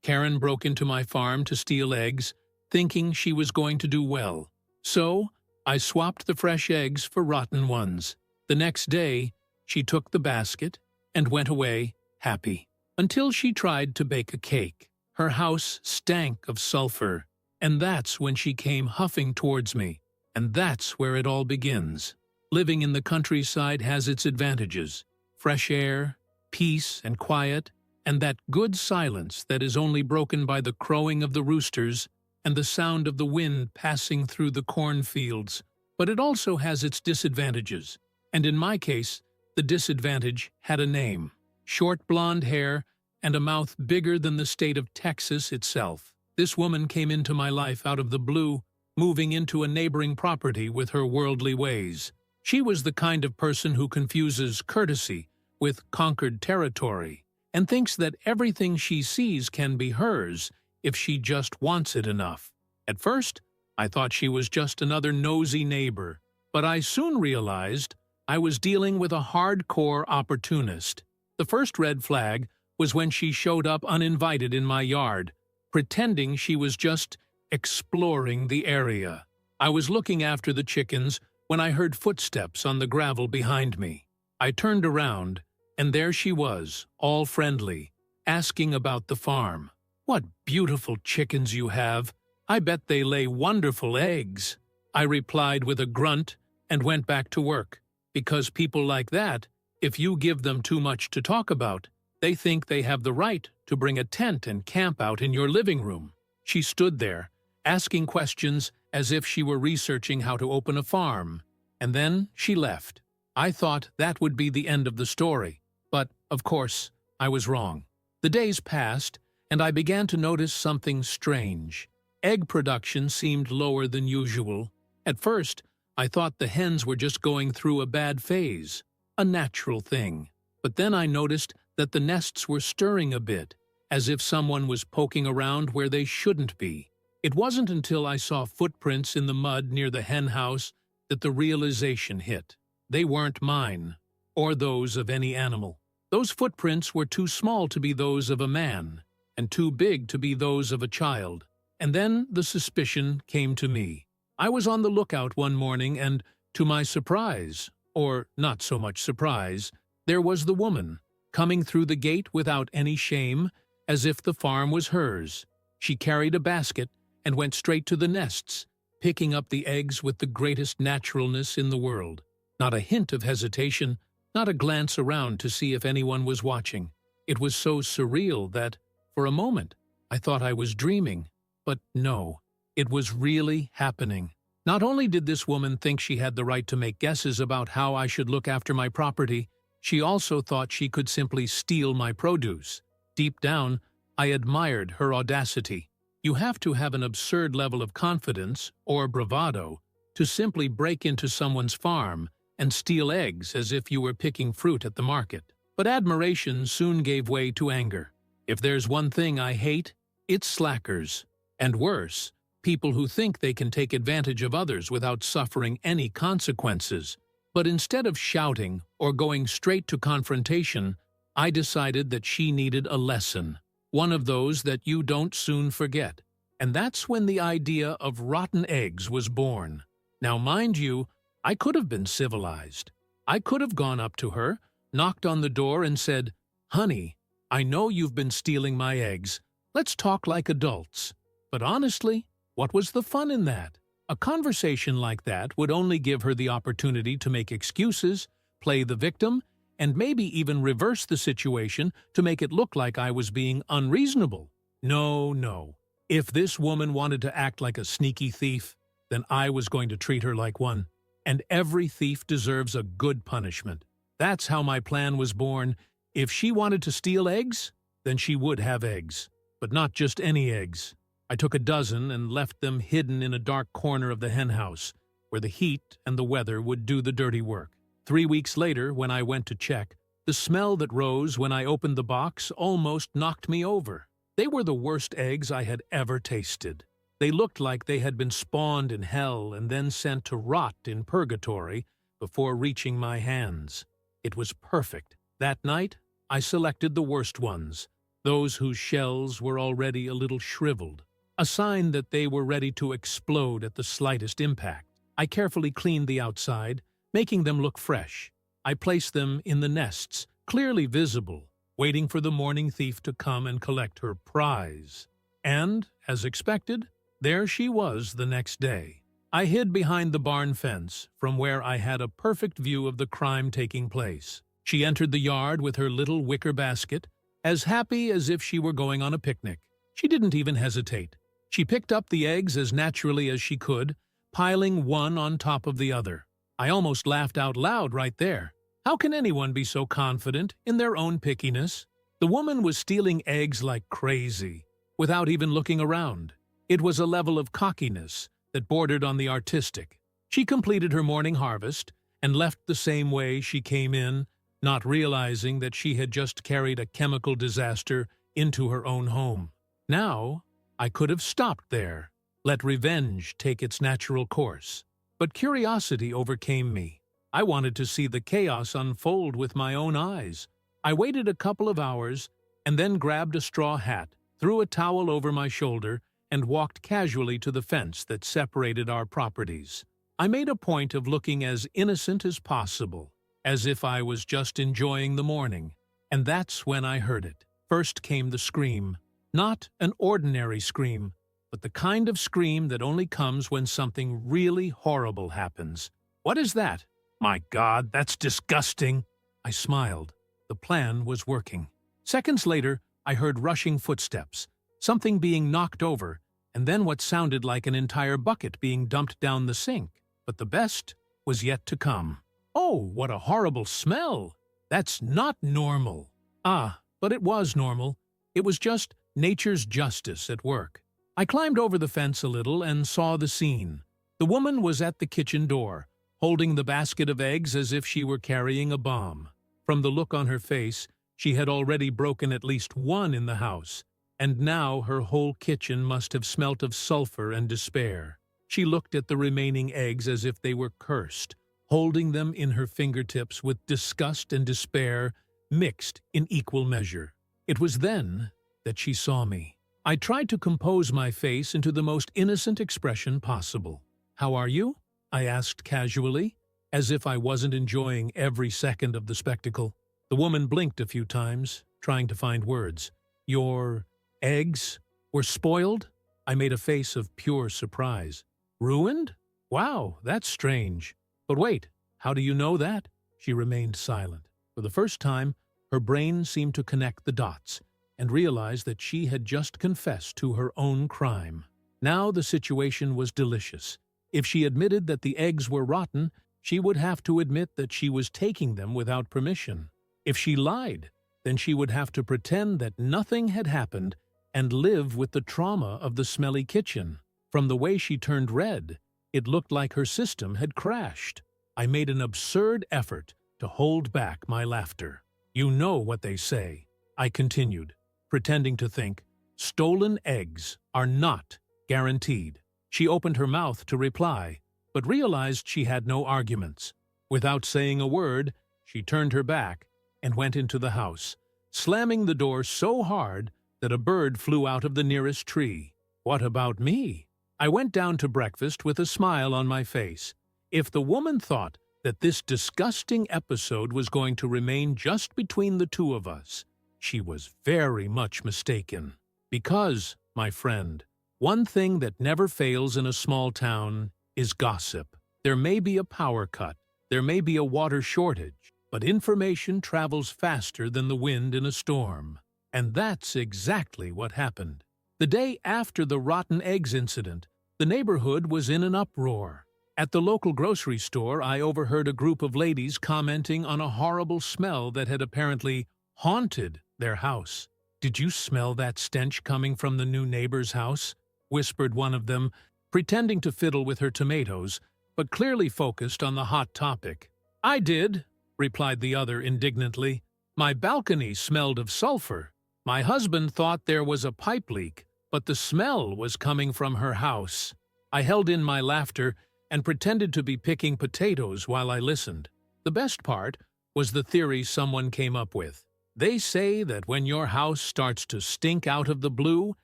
Karen broke into my farm to steal eggs, thinking she was going to do well. So, I swapped the fresh eggs for rotten ones. The next day, she took the basket and went away happy. Until she tried to bake a cake. Her house stank of sulfur, and that's when she came huffing towards me. And that's where it all begins. Living in the countryside has its advantages. Fresh air, peace and quiet, and that good silence that is only broken by the crowing of the roosters and the sound of the wind passing through the cornfields. But it also has its disadvantages, and in my case, the disadvantage had a name. Short blonde hair and a mouth bigger than the state of Texas itself. This woman came into my life out of the blue, moving into a neighboring property with her worldly ways. She was the kind of person who confuses courtesy with conquered territory, and thinks that everything she sees can be hers if she just wants it enough. At first, I thought she was just another nosy neighbor, but I soon realized I was dealing with a hardcore opportunist. The first red flag was when she showed up uninvited in my yard, pretending she was just exploring the area. I was looking after the chickens when I heard footsteps on the gravel behind me. I turned around, and there she was, all friendly, asking about the farm. "What beautiful chickens you have! I bet they lay wonderful eggs," I replied with a grunt and went back to work. Because people like that, if you give them too much to talk about, they think they have the right to bring a tent and camp out in your living room. She stood there, asking questions as if she were researching how to open a farm, and then she left. I thought that would be the end of the story, but, of course, I was wrong. The days passed, and I began to notice something strange. Egg production seemed lower than usual. At first, I thought the hens were just going through a bad phase, a natural thing. But then I noticed that the nests were stirring a bit, as if someone was poking around where they shouldn't be. It wasn't until I saw footprints in the mud near the hen house that the realization hit. They weren't mine, or those of any animal. Those footprints were too small to be those of a man, and too big to be those of a child. And then the suspicion came to me. I was on the lookout one morning and, to my surprise, or not so much surprise, there was the woman, coming through the gate without any shame, as if the farm was hers. She carried a basket and went straight to the nests, picking up the eggs with the greatest naturalness in the world. Not a hint of hesitation, not a glance around to see if anyone was watching. It was so surreal that, for a moment, I thought I was dreaming. But no, it was really happening. Not only did this woman think she had the right to make guesses about how I should look after my property, she also thought she could simply steal my produce. Deep down, I admired her audacity. You have to have an absurd level of confidence, or bravado, to simply break into someone's farm and steal eggs as if you were picking fruit at the market. But admiration soon gave way to anger. If there's one thing I hate, it's slackers. And worse, people who think they can take advantage of others without suffering any consequences. But instead of shouting or going straight to confrontation, I decided that she needed a lesson. One of those that you don't soon forget. And that's when the idea of rotten eggs was born. Now, mind you, I could have been civilized. I could have gone up to her, knocked on the door and said, "Honey, I know you've been stealing my eggs. Let's talk like adults." But honestly, what was the fun in that? A conversation like that would only give her the opportunity to make excuses, play the victim, and maybe even reverse the situation to make it look like I was being unreasonable. No. If this woman wanted to act like a sneaky thief, then I was going to treat her like one. And every thief deserves a good punishment. That's how my plan was born. If she wanted to steal eggs, then she would have eggs. But not just any eggs. I took a dozen and left them hidden in a dark corner of the henhouse, where the heat and the weather would do the dirty work. 3 weeks later, when I went to check, the smell that rose when I opened the box almost knocked me over. They were the worst eggs I had ever tasted. They looked like they had been spawned in hell and then sent to rot in purgatory before reaching my hands. It was perfect. That night, I selected the worst ones, those whose shells were already a little shriveled, a sign that they were ready to explode at the slightest impact. I carefully cleaned the outside, making them look fresh. I placed them in the nests, clearly visible, waiting for the morning thief to come and collect her prize. And, as expected, there she was the next day. I hid behind the barn fence, from where I had a perfect view of the crime taking place. She entered the yard with her little wicker basket, as happy as if she were going on a picnic. She didn't even hesitate. She picked up the eggs as naturally as she could, piling one on top of the other. I almost laughed out loud right there. How can anyone be so confident in their own pickiness? The woman was stealing eggs like crazy, without even looking around. It was a level of cockiness that bordered on the artistic. She completed her morning harvest and left the same way she came in, not realizing that she had just carried a chemical disaster into her own home. Now, I could have stopped there, let revenge take its natural course. But curiosity overcame me. I wanted to see the chaos unfold with my own eyes. I waited a couple of hours and then grabbed a straw hat, threw a towel over my shoulder, and walked casually to the fence that separated our properties. I made a point of looking as innocent as possible, as if I was just enjoying the morning. And that's when I heard it. First came the scream. Not an ordinary scream, but the kind of scream that only comes when something really horrible happens. What is that? My God, that's disgusting. I smiled. The plan was working. Seconds later, I heard rushing footsteps, something being knocked over, and then what sounded like an entire bucket being dumped down the sink. But the best was yet to come. Oh, what a horrible smell! That's not normal. Ah, but it was normal. It was just nature's justice at work. I climbed over the fence a little and saw the scene. The woman was at the kitchen door, holding the basket of eggs as if she were carrying a bomb. From the look on her face, she had already broken at least one in the house, and now her whole kitchen must have smelt of sulfur and despair. She looked at the remaining eggs as if they were cursed, holding them in her fingertips with disgust and despair mixed in equal measure. It was then that she saw me. I tried to compose my face into the most innocent expression possible. "How are you?" I asked casually, as if I wasn't enjoying every second of the spectacle. The woman blinked a few times, trying to find words. "Your eggs were spoiled?" I made a face of pure surprise. "Ruined? Wow, that's strange. But wait, how do you know that?" She remained silent. For the first time, her brain seemed to connect the dots and realize that she had just confessed to her own crime. Now the situation was delicious. If she admitted that the eggs were rotten, she would have to admit that she was taking them without permission. If she lied, then she would have to pretend that nothing had happened and live with the trauma of the smelly kitchen. From the way she turned red, it looked like her system had crashed. I made an absurd effort to hold back my laughter. "You know what they say," I continued, pretending to think. "Stolen eggs are not guaranteed." She opened her mouth to reply, but realized she had no arguments. Without saying a word, she turned her back and went into the house, slamming the door so hard that a bird flew out of the nearest tree. What about me? I went down to breakfast with a smile on my face. If the woman thought that this disgusting episode was going to remain just between the two of us, she was very much mistaken. Because, my friend, one thing that never fails in a small town is gossip. There may be a power cut, there may be a water shortage, but information travels faster than the wind in a storm. And that's exactly what happened. The day after the rotten eggs incident, the neighborhood was in an uproar. At the local grocery store, I overheard a group of ladies commenting on a horrible smell that had apparently haunted their house. "Did you smell that stench coming from the new neighbor's house?" whispered one of them, pretending to fiddle with her tomatoes, but clearly focused on the hot topic. "I did," replied the other indignantly. "My balcony smelled of sulfur. My husband thought there was a pipe leak, but the smell was coming from her house." I held in my laughter and pretended to be picking potatoes while I listened. The best part was the theory someone came up with. They say that when your house starts to stink out of the blue,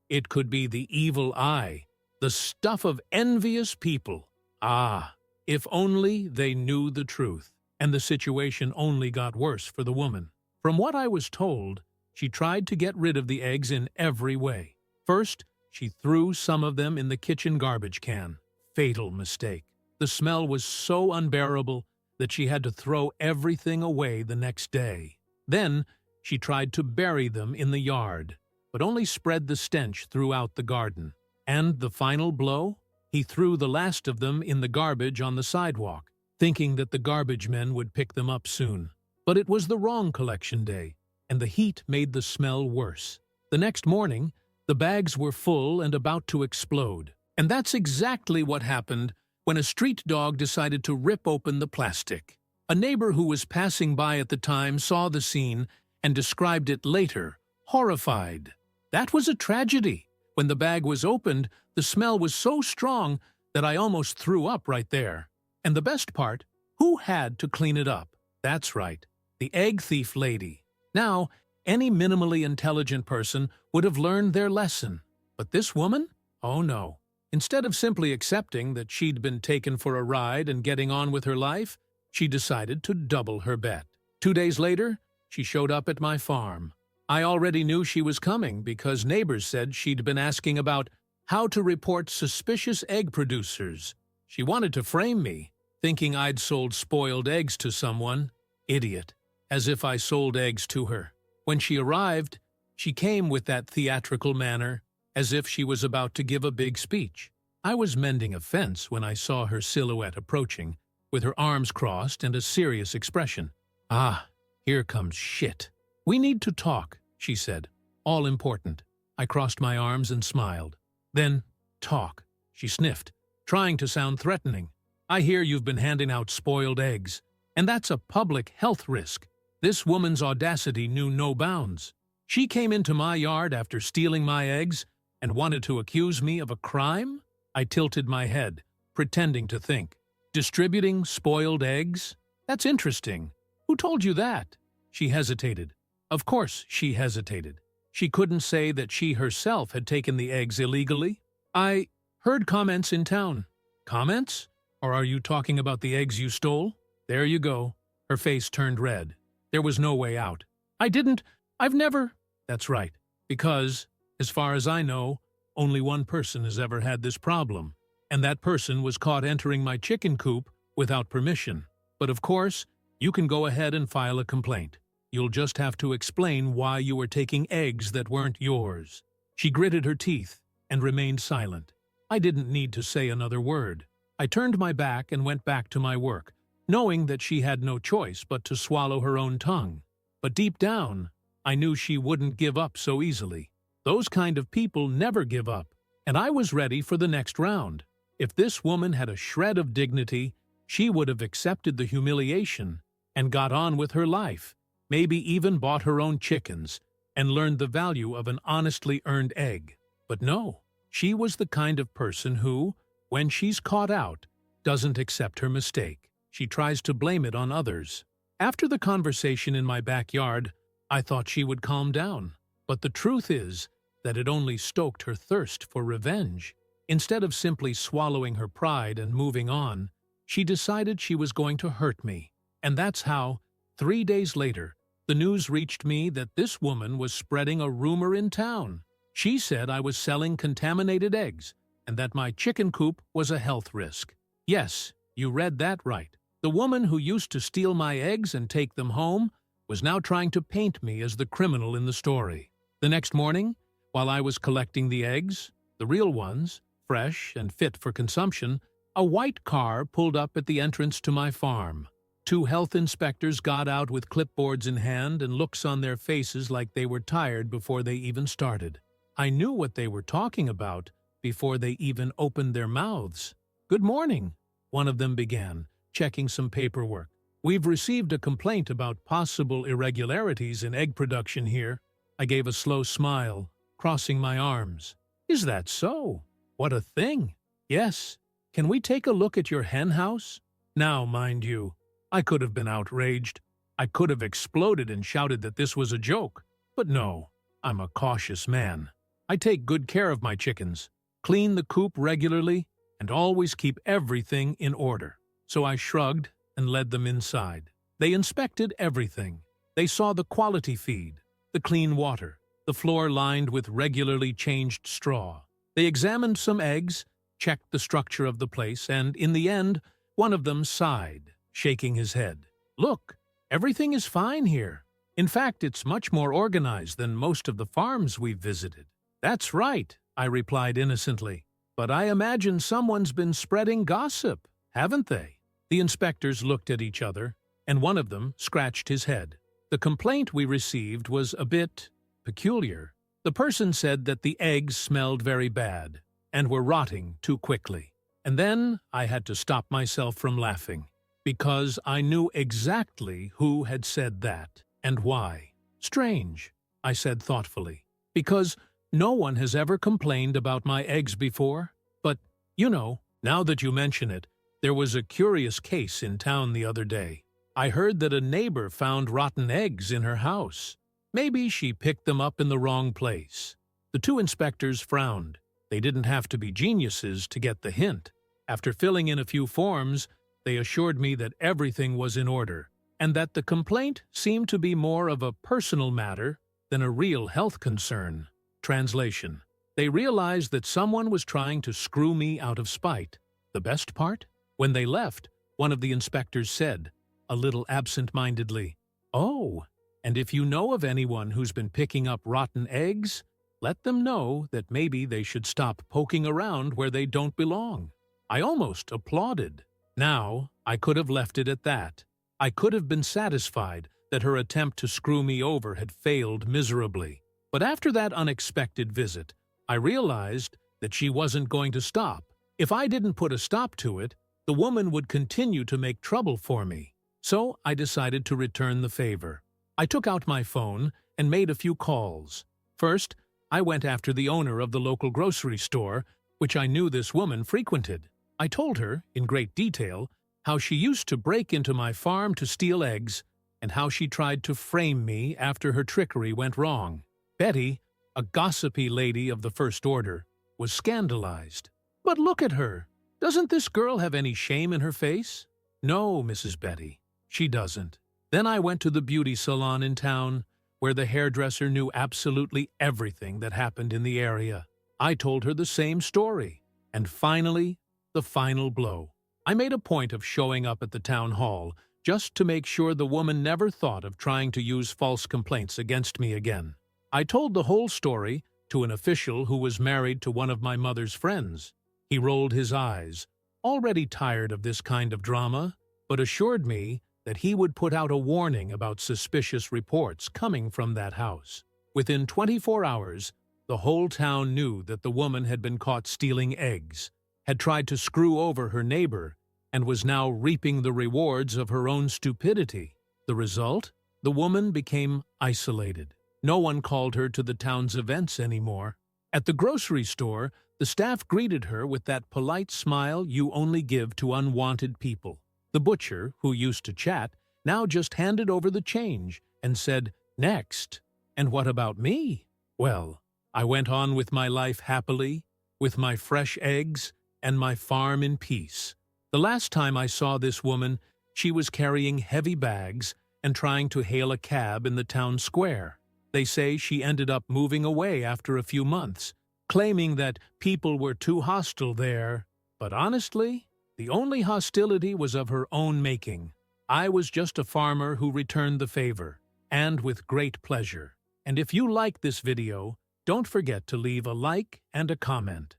it could be the evil eye, the stuff of envious people. Ah, if only they knew the truth. And the situation only got worse for the woman. From what I was told, she tried to get rid of the eggs in every way. First, she threw some of them in the kitchen garbage can. Fatal mistake. The smell was so unbearable that she had to throw everything away the next day. Then, she tried to bury them in the yard, but only spread the stench throughout the garden. And the final blow? He threw the last of them in the garbage on the sidewalk, thinking that the garbage men would pick them up soon. But it was the wrong collection day, and the heat made the smell worse. The next morning, the bags were full and about to explode. And that's exactly what happened when a street dog decided to rip open the plastic. A neighbor who was passing by at the time saw the scene and described it later, horrified. That was a tragedy. When the bag was opened, the smell was so strong that I almost threw up right there. And the best part, who had to clean it up? That's right, the egg thief lady. Now, any minimally intelligent person would have learned their lesson. But this woman? Oh no. Instead of simply accepting that she'd been taken for a ride and getting on with her life, she decided to double her bet. 2 days later, she showed up at my farm. I already knew she was coming because neighbors said she'd been asking about how to report suspicious egg producers. She wanted to frame me, thinking I'd sold spoiled eggs to someone. Idiot. As if I sold eggs to her. When she arrived, she came with that theatrical manner, as if she was about to give a big speech. I was mending a fence when I saw her silhouette approaching, with her arms crossed and a serious expression. Ah, here comes shit. We need to talk, she said. All important. I crossed my arms and smiled. Then, talk, she sniffed, trying to sound threatening. I hear you've been handing out spoiled eggs, and that's a public health risk. This woman's audacity knew no bounds. She came into my yard after stealing my eggs and wanted to accuse me of a crime? I tilted my head, pretending to think. Distributing spoiled eggs? That's interesting. Who told you that? She hesitated. Of course she hesitated. She couldn't say that she herself had taken the eggs illegally. I heard comments in town. Comments? Or are you talking about the eggs you stole? There you go. Her face turned red. There was no way out. I've never... That's right. Because, as far as I know, only one person has ever had this problem. And that person was caught entering my chicken coop without permission. But of course, you can go ahead and file a complaint. You'll just have to explain why you were taking eggs that weren't yours. She gritted her teeth and remained silent. I didn't need to say another word. I turned my back and went back to my work, knowing that she had no choice but to swallow her own tongue. But deep down, I knew she wouldn't give up so easily. Those kind of people never give up, and I was ready for the next round. If this woman had a shred of dignity, she would have accepted the humiliation and got on with her life, maybe even bought her own chickens and learned the value of an honestly earned egg. But no, she was the kind of person who, when she's caught out, doesn't accept her mistake. She tries to blame it on others. After the conversation in my backyard, I thought she would calm down. But the truth is that it only stoked her thirst for revenge. Instead of simply swallowing her pride and moving on, she decided she was going to hurt me. And that's how, 3 days later, the news reached me that this woman was spreading a rumor in town. She said I was selling contaminated eggs and that my chicken coop was a health risk. Yes, you read that right. The woman who used to steal my eggs and take them home was now trying to paint me as the criminal in the story. The next morning, while I was collecting the eggs, the real ones, fresh and fit for consumption, a white car pulled up at the entrance to my farm. 2 health inspectors got out with clipboards in hand and looks on their faces like they were tired before they even started. I knew what they were talking about before they even opened their mouths. "Good morning," one of them began, checking some paperwork. "We've received a complaint about possible irregularities in egg production here." I gave a slow smile, crossing my arms. "Is that so? What a thing! Yes. Can we take a look at your hen house?" Now, mind you, I could have been outraged. I could have exploded and shouted that this was a joke, but no, I'm a cautious man. I take good care of my chickens, clean the coop regularly, and always keep everything in order. So I shrugged and led them inside. They inspected everything. They saw the quality feed, the clean water, the floor lined with regularly changed straw. They examined some eggs, checked the structure of the place, and in the end, one of them sighed, shaking his head. "Look, everything is fine here. In fact, it's much more organized than most of the farms we've visited." "That's right," I replied innocently. "But I imagine someone's been spreading gossip, haven't they?" The inspectors looked at each other, and one of them scratched his head. The complaint we received was a bit peculiar. The person said that the eggs smelled very bad and were rotting too quickly. And then I had to stop myself from laughing, because I knew exactly who had said that and why. "Strange," I said thoughtfully, "because no one has ever complained about my eggs before. But, now that you mention it, there was a curious case in town the other day. I heard that a neighbor found rotten eggs in her house. Maybe she picked them up in the wrong place." The two inspectors frowned. They didn't have to be geniuses to get the hint. After filling in a few forms, they assured me that everything was in order, and that the complaint seemed to be more of a personal matter than a real health concern. Translation: they realized that someone was trying to screw me out of spite. The best part? When they left, one of the inspectors said, a little absent-mindedly, "Oh, and if you know of anyone who's been picking up rotten eggs, let them know that maybe they should stop poking around where they don't belong." I almost applauded. Now, I could have left it at that. I could have been satisfied that her attempt to screw me over had failed miserably. But after that unexpected visit, I realized that she wasn't going to stop. If I didn't put a stop to it, the woman would continue to make trouble for me. So I decided to return the favor. I took out my phone and made a few calls. First, I went after the owner of the local grocery store, which I knew this woman frequented. I told her, in great detail, how she used to break into my farm to steal eggs, and how she tried to frame me after her trickery went wrong. Betty, a gossipy lady of the first order, was scandalized. "But look at her! Doesn't this girl have any shame in her face?" "No, Mrs. Betty, she doesn't." Then I went to the beauty salon in town, where the hairdresser knew absolutely everything that happened in the area. I told her the same story. And finally, the final blow. I made a point of showing up at the town hall, just to make sure the woman never thought of trying to use false complaints against me again. I told the whole story to an official who was married to one of my mother's friends. He rolled his eyes, already tired of this kind of drama, but assured me that he would put out a warning about suspicious reports coming from that house. Within 24 hours, the whole town knew that the woman had been caught stealing eggs, had tried to screw over her neighbor, and was now reaping the rewards of her own stupidity. The result? The woman became isolated. No one called her to the town's events anymore. At the grocery store, the staff greeted her with that polite smile you only give to unwanted people. The butcher, who used to chat, now just handed over the change and said, "Next." And what about me? Well, I went on with my life happily, with my fresh eggs and my farm in peace. The last time I saw this woman, she was carrying heavy bags and trying to hail a cab in the town square. They say she ended up moving away after a few months, claiming that people were too hostile there. But honestly, the only hostility was of her own making. I was just a farmer who returned the favor, and with great pleasure. And if you like this video, don't forget to leave a like and a comment.